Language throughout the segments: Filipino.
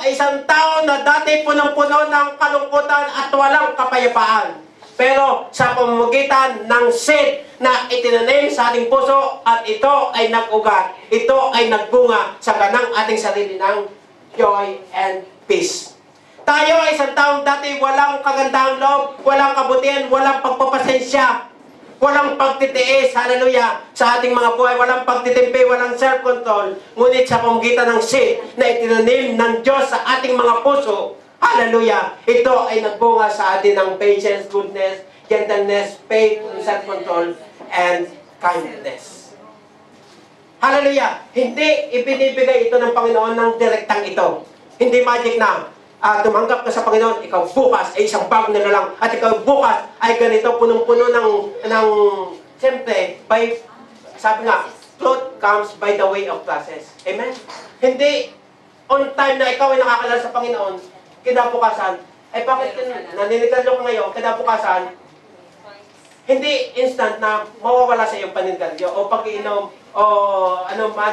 ay isang tao na dati punong-puno ng kalungkutan at walang kapayapaan. Pero sa pamamagitan ng seed na itinanim sa ating puso at ito ay nag-ugat, ito ay nagbunga sa ganang ating sarili ng joy and peace. Tayo ay isang taong dati walang kagandahang loob, walang kabutihan, walang pagpapasensya, walang pagtitiis, hallelujah, sa ating mga buhay, walang pagtitimpi, walang self-control. Ngunit sa pamamagitan ng seed na itinanim ng Diyos sa ating mga puso, hallelujah, ito ay nagbunga sa atin ng patience, goodness, gentleness, faith, self-control, and kindness. Hallelujah! Hindi ibinibigay ito ng Panginoon ng direktang ito. Hindi magic na tumanggap ka sa Panginoon, ikaw bukas ay isang bag na lang, at ikaw bukas ay ganito, punong-puno ng siyempre, sabi nga, truth comes by the way of process. Amen? Hindi on time na ikaw ay nakakalala sa Panginoon, kinabukasan, ay bakit naninigarilyo ka ngayon, kinabukasan, hindi instant na mawawala sa iyong paninigarilyo o pag-iinom o ano man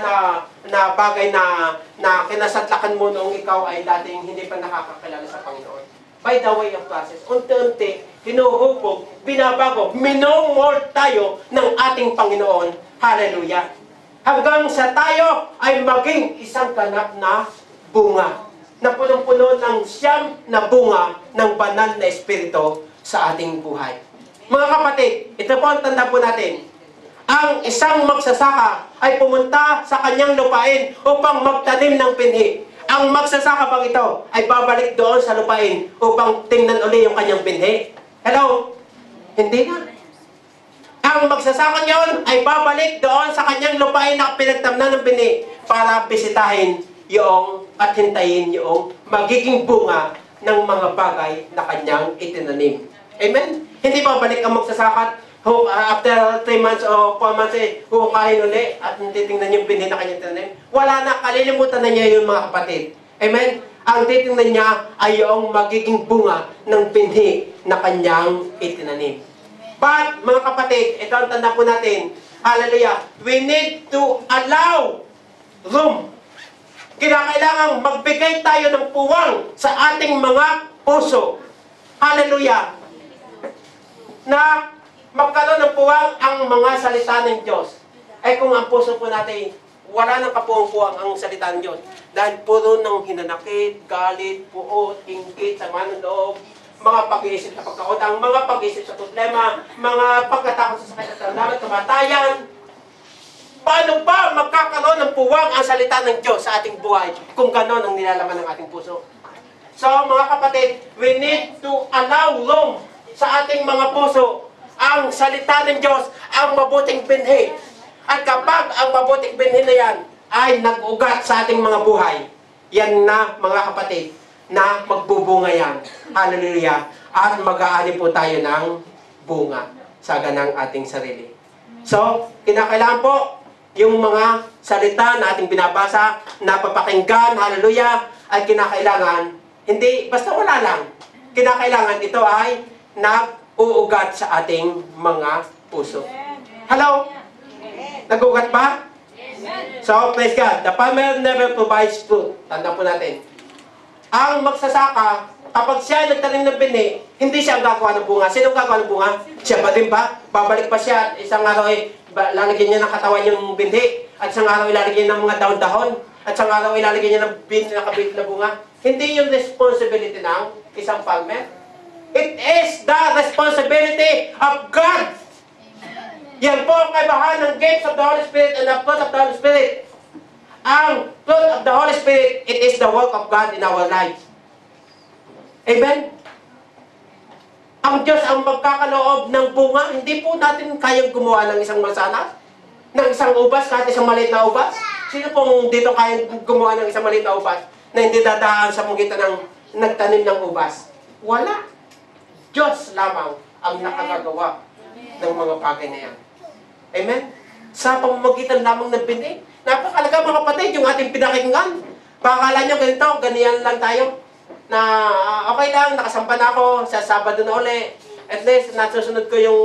na bagay na kinasatlakan mo noong ikaw ay dating hindi pa nakakakilala sa Panginoon. By the way of process, unti-unti, hinuhubog, binabago, minomord tayo ng ating Panginoon. Hallelujah! Hanggang sa tayo ay maging isang ganap na bunga na punong-puno ng siyam na bunga ng banal na espiritu sa ating buhay. Mga kapatid, ito po ang tanda po natin. Ang isang magsasaka ay pumunta sa kanyang lupain upang magtanim ng pinhi. Ang magsasaka bang ito ay babalik doon sa lupain upang tingnan uli yung kanyang pinhi? Hello? Hindi na. Ang magsasaka niyon ay babalik doon sa kanyang lupain na pinagtamnan ng pinhi para bisitahin yung at hintayin yung magiging bunga ng mga bagay na kanyang itinanim. Amen? Hindi ba balik ang magsasaka after 3 months o 4 months huhukahin uli at titingnan yung pinhi na kanyang itinanim? Wala na, kalilimutan na niya yung mga kapatid. Amen? Ang titingnan niya ay yung magiging bunga ng pinhi na kanyang itinanim. But, mga kapatid, ito ang tanda po natin. Hallelujah! We need to allow room. Kinakailangan magbigay tayo ng puwang sa ating mga puso. Hallelujah! Na magkaroon ng puwang ang mga salita ng Diyos. Ay kung ang puso po natin, wala nang kapuwang-puwang ang salita ng Diyos. Dahil puro ng hinanakit, galit, puot, inggit, sama ng loob, mga pag-iisip sa pagkautang, mga pag-iisip sa problema, mga pagkatakot sa sakit at naman, kamatayan. Paano ba magkakaroon ng puwang ang salita ng Diyos sa ating buhay kung gano'n ang nilalaman ng ating puso? So, mga kapatid, we need to allow room sa ating mga puso ang salita ng Diyos, ang mabuting binhi. At kapag ang mabuting binhi na yan ay nag-ugat sa ating mga buhay, yan na, mga kapatid, na magbubunga yan. Hallelujah! At mag-aani po tayo ng bunga sa ganang ating sarili. So, kinakailangan po yung mga salita na ating binabasa, napapakinggan, hallelujah, ay kinakailangan, hindi, basta wala lang. Kinakailangan ito ay nag-uugat sa ating mga puso. Hello? Nag-uugat ba? So, praise God. The farmer never provides fruit. Tanda po natin. Ang magsasaka, kapag siya ay nagtanim ng bini, hindi siya ang gagawa ng bunga. Sino ang gagawa ng bunga? Siya pa din ba? Babalik pa siya at isang araw lalagyan niya ng katawan yung binhi. At isang araw ilalagyan niya ng mga dahon-dahon. At isang araw ilalagyan niya ng nakabit na bunga. Hindi yung responsibility ng isang farmer. It is the responsibility of God. Yan po ang kaibahan ng gifts of the Holy Spirit and the fruit of the Holy Spirit. Ang fruit of the Holy Spirit, it is the work of God in our lives. Amen? Ang Diyos ang magkakaloob ng bunga. Hindi po natin kayang gumawa ng isang mansanas, ng isang ubas, kahit isang maliit na ubas. Sino pong dito kayang gumawa ng isang maliit na ubas na hindi dadaan sa pagitan ng nagtanim ng ubas? Wala. Diyos lamang ang nakagagawa ng mga bagay na yan. Amen? Sa pamamagitan lamang ng binhi. Napakalaga mga kapatid, yung ating pinakinggan. Pakakala nyo ganito, ganyan lang tayo. Na okay lang, nakasampa na ako sa Sabado na uli. At least, nasusunod ko yung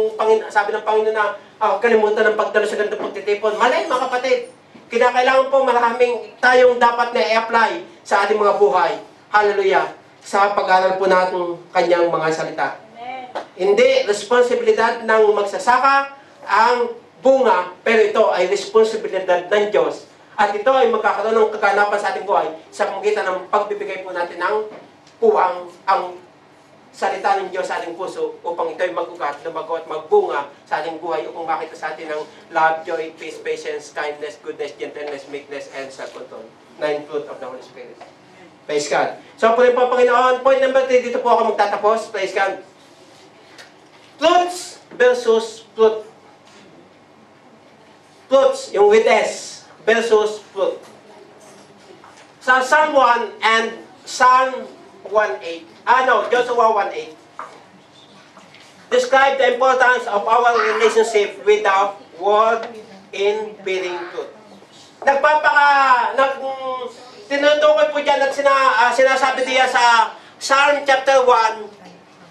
sabi ng Panginoon na kalimutan ng pagdalo sa ganito pagtitipon. Malay mga kapatid, kinakailangan po maraming tayong dapat na i-apply sa ating mga buhay. hallelujah, sa pag-aral po natin kanyang mga salita. Hindi responsibilidad ng magsasaka ang bunga, pero ito ay responsibilidad ng Diyos. At ito ay magkakaroon ng kaganapan sa ating buhay sa pamagitan ng pagbibigay po natin ng puwang ang salita ng Diyos sa ating puso upang ito ay mag-ugat, lumago at magbunga sa ating buhay upang makita sa atin ng love, joy, peace, patience, kindness, goodness, gentleness, meekness, and self-control. 9 fruit of the Holy Spirit. Praise God. So, po rin po, Panginoon, point number 3, dito po ako magtatapos. Praise God. Fruits versus fruit. Fruits, yung with S, versus fruit. Sa Psalm 1 and Psalm 1:8. Joshua 1:8. Describe the importance of our relationship with the word in bearing fruit. Tinutukoy po dyan at sinasabi diya sa Psalm chapter 1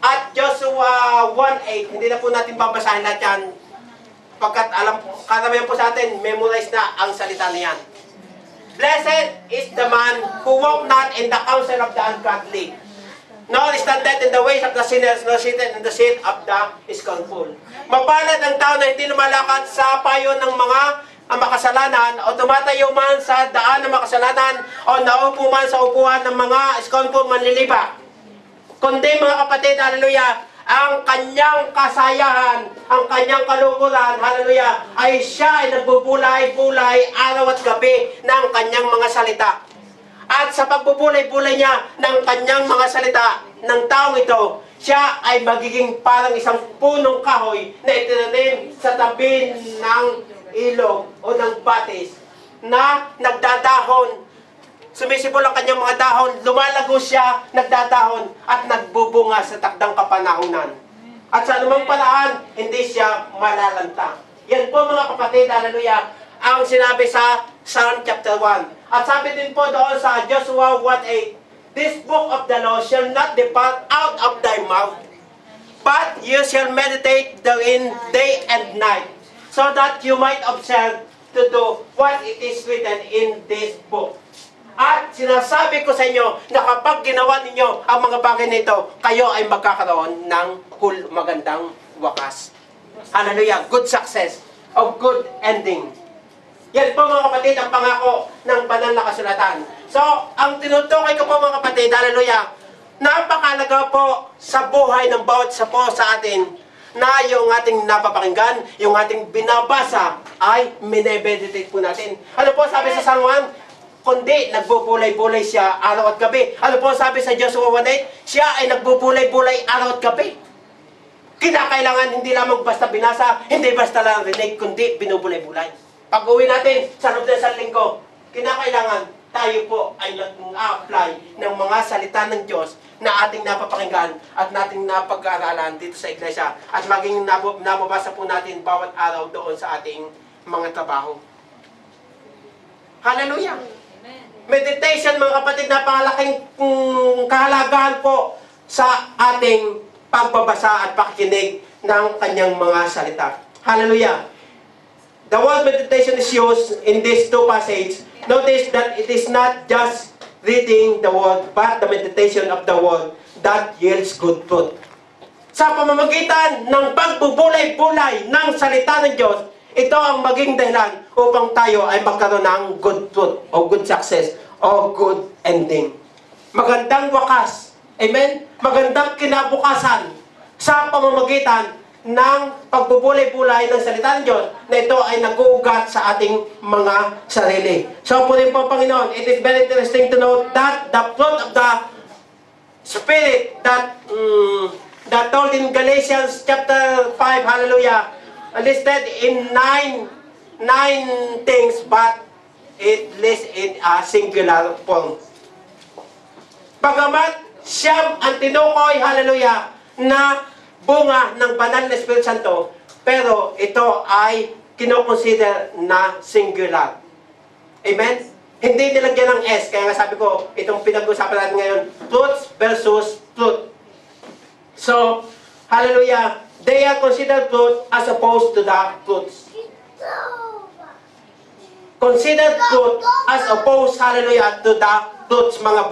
at Joshua 1:8. Hindi na po natin babasahin lahat yan. Pagkat karamihan po sa atin, memorize na ang salita niyan. Blessed is the man who walk not in the counsel of the ungodly, nor standeth in the ways of the sinners, nor sitteth in the seat of the scornful. Mapalad ang tao na hindi lumalakad sa payo ng mga makasalanan, o tumatayo man sa daan ng makasalanan, o naupo man sa upuan ng mga scornful manlilipa. Kundi mga kapatid, hallelujah, ang kanyang kasayahan, ang kanyang kalukuran, hallelujah, ay siya ay nagbubulay-bulay araw at gabi ng kanyang mga salita. At sa pagbubulay-bulay niya ng kanyang mga salita ng taong ito, siya ay magiging parang isang punong kahoy na itinanim sa tabi ng ilog o ng batis na nagdadahon. Sumisipol ang kanyang mga dahon, lumalago siya, nagdadahon, at nagbubunga sa takdang kapanahunan. At sa anumang paraan, hindi siya malalanta. Yan po mga kapatid, hallelujah, ang sinabi sa Psalm chapter 1. At sabi din po doon sa Joshua 1:8, this book of the law shall not depart out of thy mouth, but you shall meditate therein day and night, so that you might observe to do what it is written in this book. At sinasabi ko sa inyo na kapag ginawa ninyo ang mga bagay nito, kayo ay magkakaroon ng magandang wakas. Hallelujah. Good success. Of good ending. Yan po mga kapatid ang pangako ng banal na kasulatan. So, ang tinutukoy ko po mga kapatid, hallelujah, napakalaga po sa buhay ng bawat isa po sa atin na yung ating napapakinggan, yung ating binabasa ay minimeditate po natin. Ano po sabi sa Psalm 1? Kundi nagbubulay-bulay siya araw at gabi. Ano po sabi sa Joshua 1:8? Siya ay nagbubulay-bulay araw at gabi. Kinakailangan hindi lamang basta binasa, hindi basta lang rinig, kundi binubulay-bulay. Pag uwi natin sa loob ng isang linggo, kinakailangan tayo po ay nag-apply ng mga salita ng Diyos na ating napapakinggan at nating napag-aaralan dito sa iglesia at maging nababasa po natin bawat araw doon sa ating mga trabaho. Hallelujah! Meditation, mga kapatid, napakalaking kahalagahan po sa ating pagbabasa at pakikinig ng kanyang mga salita. Hallelujah! The word meditation is used in these two passages. Notice that it is not just reading the word, but the meditation of the word that yields good fruit. Sa pamamagitan ng pagbubulay-bulay ng salita ng Diyos, ito ang maging dahilan upang tayo ay magkaroon ng good fruit o good success o good ending. Magandang wakas. Amen? Magandang kinabukasan sa pamamagitan ng pagbubulay-bulay ng salita ng Diyos na ito ay nag-uugat sa ating mga sarili. So po rin po, Panginoon, it is very interesting to note that the fruit of the Spirit that told in Galatians chapter 5, hallelujah, listed in nine things, but it lists in a singular form. Bagamat siyam ang tinukoy, hallelujah, na bunga ng banal na Espiritu Santo, pero ito ay kinoconsider na singular. Amen? Hindi nilagyan ng S, kaya nga sabi ko, itong pinag-usapan natin ngayon, fruits versus fruit. So, hallelujah, they are considered fruit as opposed to the fruits. Considered fruit as opposed, hallelujah, to the fruits, mga